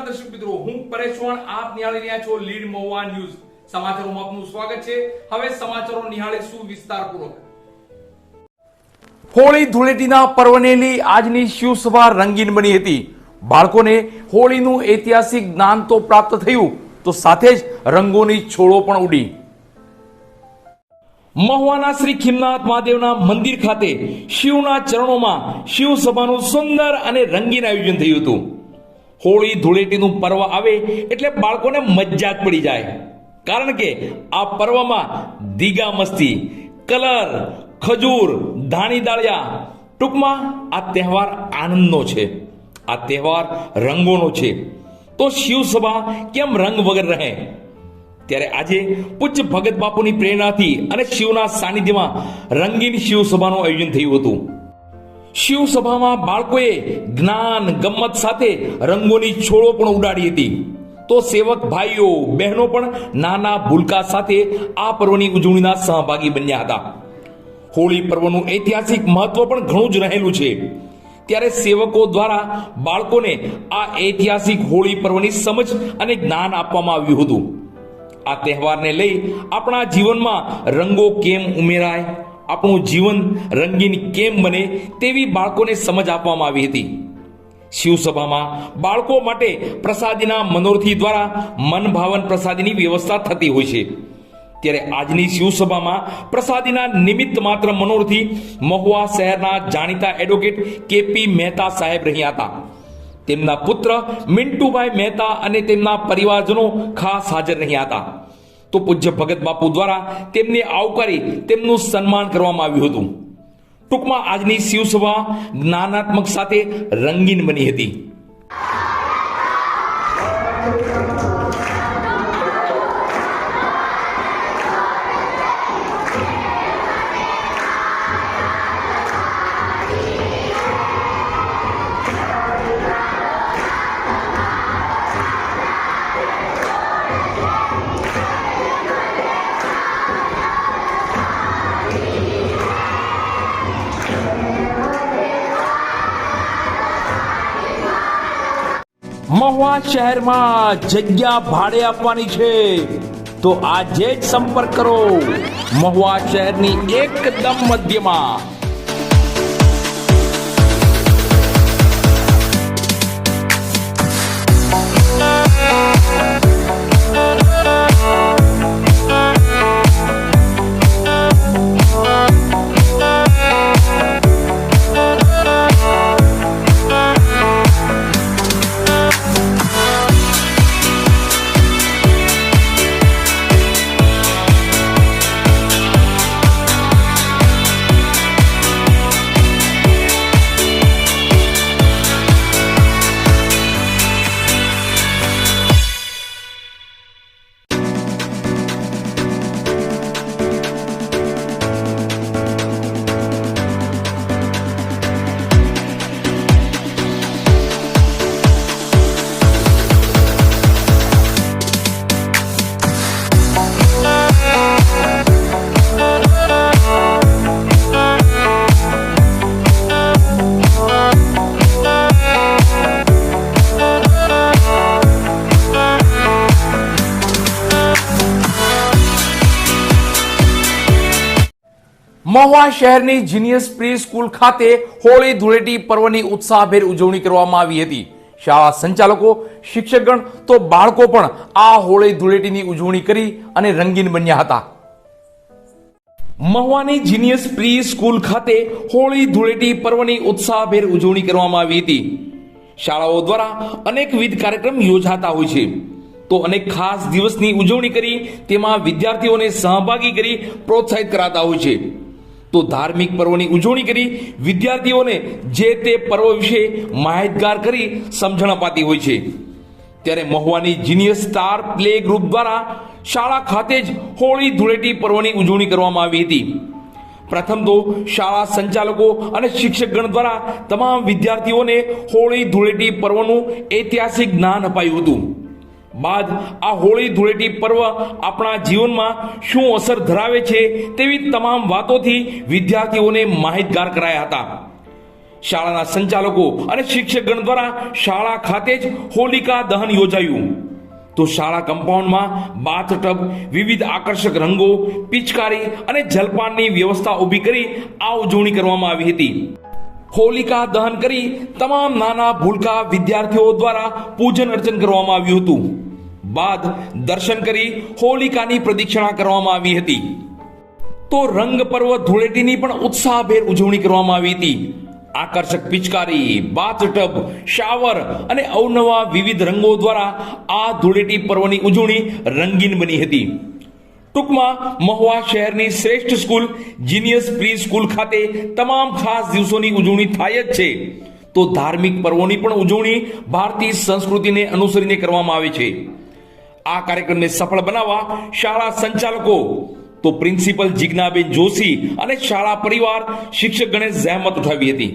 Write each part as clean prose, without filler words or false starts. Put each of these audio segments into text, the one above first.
દર્શક મિત્રો, હું પરેશ ચૌહાણ, આપ નિહાળી રહ્યા છો લીડ મહુવા ન્યૂઝ. સમાચારોમાં આપનું સ્વાગત છે. હવે સમાચારો નિહાળીશું વિસ્તારપૂર્વક. હોળી ધૂળેટીના પર્વને લઈ આજની શિવસભા રંગીન બની હતી. બાળકોને હોળીનું ઐતિહાસિક જ્ઞાન તો પ્રાપ્ત થયું, તો સાથે જ રંગોની છોડો પણ ઉડી. મહુવાના શ્રી ખીમનાથ મહાદેવના મંદિર ખાતે શિવના ચરણોમાં શિવસભાનું સુંદર અને રંગીન આયોજન થયું હતું. હોળી ધૂળેટીનું પર્વ આવે એટલે બાળકોને મજા જ પડી જાય, કારણ કે આ પર્વમાં દીગા મસ્તી, કલર, ખજૂર, ધાણી દાળિયા, ટૂંકમાં આ તહેવાર આનંદનો છે, આ તહેવાર રંગોનો છે. તો શિવસભા કેમ રંગ વગર રહે? ત્યારે આજે પૂજ્ય ભગત બાપુની પ્રેરણાથી અને શિવના સાનિધ્યમાં રંગીન શિવસભાનું આયોજન થયું હતું. શિવસભામાં બાળકોએ જ્ઞાન ગમ્મત સાથે રંગોની છોડો પણ ઉડાડી હતી. તો સેવક ભાઈઓ બહેનો પણ નાના ભૂલકા સાથે આ પર્વની ઉજવણીના સહભાગી બન્યા હતા. હોળી પર્વનું ઐતિહાસિક મહત્વ પણ ઘણું જ રહેલું છે. ત્યારે સેવકો દ્વારા બાળકોને આ ઐતિહાસિક હોળી પર્વની સમજ અને જ્ઞાન આપવામાં આવ્યું હતું. આ તહેવારને લઈ આપણા જીવનમાં રંગો કેમ ઉમેરાય, આપણું જીવન રંગીન કેમ બને, તેવી બાળકોને સમજ આપવામાં આવી હતી. શિવસભામાં બાળકો માટે પ્રસાદીના મનોરથી દ્વારા મનભાવન પ્રસાદીની વ્યવસ્થા થતી હોય છે. ત્યારે આજની શિવસભામાં પ્રસાદીના નિમિત્ત માત્ર મનોરથી મહુવા શહેરના જાણીતા એડવોકેટ કેપી મહેતા સાહેબ રહ્યા હતા. તેમના પુત્ર મિન્ટુભાઈ મહેતા અને તેમના પરિવારજનો ખાસ હાજર રહ્યા હતા. તો પૂજ્ય ભગત બાપુ દ્વારા તેમને આવકારી તેમનું સન્માન કરવામાં આવ્યું હતું. ટૂંકમાં આજની શિવસભા જ્ઞાનાત્મક સાથે રંગીન બની હતી. મહુવા શહેરમાં જગ્યા ભાડે આપવાની છે, તો આજે જ સંપર્ક કરો. મહુવા શહેરની એકદમ મધ્યમાં. મહુવા શહેરની જીનિયસ પ્રી સ્કૂલ ખાતે હોળી ધૂળેટી પર્વની ઉત્સાહભેર ઉજવણી કરવામાં આવી હતી. શાળા સંચાલકો, શિક્ષકગણ તો બાળકો પણ આ હોળી ધૂળેટીની ઉજવણી કરી અને રંગીન બન્યા હતા. મહુવાની જીનિયસ પ્રી સ્કૂલ ખાતે હોળી ધૂળેટી પર્વની ઉત્સાહભેર ઉજવણી કરવામાં આવી હતી. શાળાઓ દ્વારા અનેકવિધ કાર્યક્રમ યોજાતા હોય છે, તો અનેક ખાસ દિવસની ઉજવણી કરી તેમાં વિદ્યાર્થીઓને સહભાગી કરી પ્રોત્સાહિત કરાતા હોય છે. તો ધાર્મિક પર્વની ઉજવણી કરી વિદ્યાર્થીઓને જે તે પર્વ વિશે માહિતગાર કરી સમજણ અપાતી હોય છે. ત્યારે મહુવાની જીનિયસ સ્ટાર પ્લે ગ્રુપ દ્વારા શાળા ખાતે જ હોળી ધૂળેટી પર્વની ઉજવણી કરવામાં આવી હતી. પ્રથમ તો શાળા સંચાલકો અને શિક્ષકગણ દ્વારા તમામ વિદ્યાર્થીઓને હોળી ધૂળેટી પર્વનું ઐતિહાસિક જ્ઞાન અપાયું હતું. બાદ આ હોળી ધૂળેટી પર્વ આપણા જીવનમાં શું અસર ધરાવે છે તેવી તમામ વાતોથી વિદ્યાર્થીઓને માહિતગાર કરાયા હતા. શાળાના સંચાલકો અને શિક્ષકગણ દ્વારા શાળા ખાતે જ હોલિકા દહન યોજાયું. તો શાળા કમ્પાઉન્ડમાં બાથટબ, વિવિધ આકર્ષક રંગો, પિચકારી અને જલપાનની વ્યવસ્થા ઊભી કરી આ ઉજવણી કરવામાં આવી હતી. હોલિકા દહન કરી તમામ નાના ભૂલકા વિદ્યાર્થીઓ દ્વારા પૂજન અર્ચન કરવામાં આવ્યું હતું. બાદ દર્શન કરી હોલિકાની પ્રદક્ષિણા કરવામાં આવી હતી. તો રંગ પર્વ ધૂળેટીની પણ ઉત્સાહભેર ઉજવણી કરવામાં આવી હતી. આકર્ષક પિચકારી, બાથટબ, શાવર અને અવનવા વિવિધ રંગો દ્વારા આ ધૂળેટી પર્વની ઉજવણી રંગીન બની હતી. ટૂંકમાં મહુવા શહેરની શ્રેષ્ઠ સ્કૂલ જીનિયસ પ્રી સ્કૂલ ખાતે તમામ ખાસ દિવસોની ઉજવણી થાય જ છે. તો ધાર્મિક પર્વોની પણ ઉજવણી ભારતીય સંસ્કૃતિને અનુસરીને કરવામાં આવે છે. આ કાર્યક્રમને સફળ બનાવવા શાળા સંચાલકો તો પ્રિન્સિપલ જિજ્ઞાબેન જોશી અને શાળા પરિવાર શિક્ષકગણે જહેમત ઉઠાવી હતી.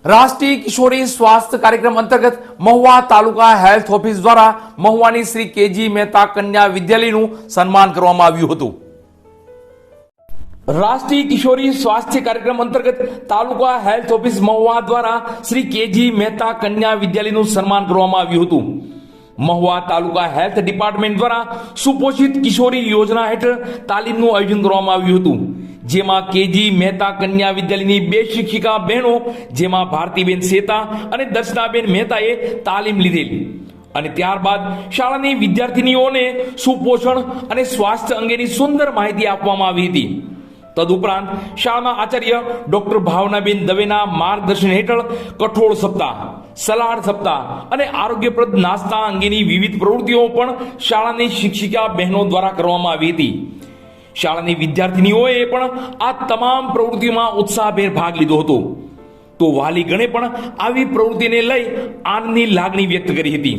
રાષ્ટ્રીય કિશોરી સ્વાસ્થ્ય કાર્યક્રમ અંતર્ગત મહુવા તાલુકા હેલ્થ ઓફિસ દ્વારા મહુવાની શ્રી કેજી મહેતા કન્યા વિદ્યાલયનું સન્માન કરવામાં આવ્યું હતું. રાષ્ટ્રીય કિશોરી સ્વાસ્થ્ય કાર્યક્રમ અંતર્ગત તાલુકા હેલ્થ ઓફિસ મહુવા દ્વારા શ્રી કેજી મહેતા કન્યા વિદ્યાલયનું સન્માન કરવામાં આવ્યું હતું. મહુવા તાલુકા હેલ્થ ડિપાર્ટમેન્ટ દ્વારા સુપોષિત કિશોરી યોજના હેઠળ તાલીમનું આયોજન કરવામાં આવ્યું હતું. જેમાં કેજી મહેતા કન્યા વિદ્યાલયની 2 શિક્ષિકા બહેનો જેમાં ભારતીબેન સેતા અને દર્શનાબેન મહેતાએ તાલીમ લીધેલી અને ત્યારબાદ શાળાની વિદ્યાર્થીનીઓને સુપોષણ અને સ્વાસ્થ્ય અંગેની સુંદર માહિતી આપવામાં આવી હતી. તદુપરાંત શાળાના આચાર્ય ડોક્ટર ભાવનાબેન દવેના માર્ગદર્શન હેઠળ કઠોળ સપ્તાહ, સલાડ સપ્તાહ અને આરોગ્યપ્રદ નાસ્તા અંગેની વિવિધ પ્રવૃત્તિઓ પણ શાળાની શિક્ષિકા બહેનો દ્વારા કરવામાં આવી હતી. શાળાની વિદ્યાર્થીનીઓએ પણ આ તમામ પ્રવૃત્તિઓમાં ઉત્સાહભેર ભાગ લીધો હતો. તો વાલીગણે પણ આવી પ્રવૃત્તિને લઈ આનંદની લાગણી વ્યક્ત કરી હતી.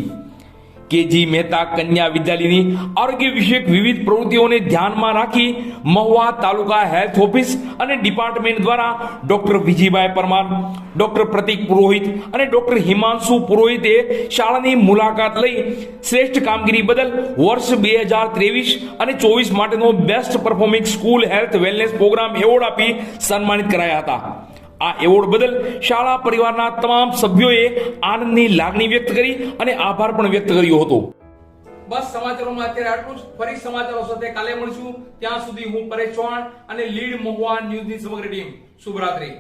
કેજી મહેતા કન્યા વિદ્યાલયની આરોગ્ય વિષયક વિવિધ પ્રવૃત્તિઓને ધ્યાનમાં રાખી મહુવા તાલુકા હેલ્થ ઓફિસ અને ડિપાર્ટમેન્ટ દ્વારા ડોક્ટર વિજયભાઈ પરમાર, ડોક્ટર પ્રતિક પુરોહિત અને ડોક્ટર હિમાંશુ પુરોહિતે શાળાની મુલાકાત લઈ શ્રેષ્ઠ કામગીરી બદલ વર્ષ 2023 અને 24 માટેનો best performing school health wellness programme award આપી સન્માનિત કરાયા હતા. આ એવોર્ડ બદલ શાળા પરિવારના તમામ સભ્યોએ આનંદની લાગણી વ્યક્ત કરી અને આભાર પણ વ્યક્ત કર્યો હતો. બસ સમાચારોમાં અત્યારે આટલું જ. ફરી સમાચારો સાથે કાલે મળશું. ત્યાં સુધી હું પરેશ ચૌહાણ અને લીડ મહુવા ન્યૂઝની સમગ્ર ટીમ શુભરાત્રી.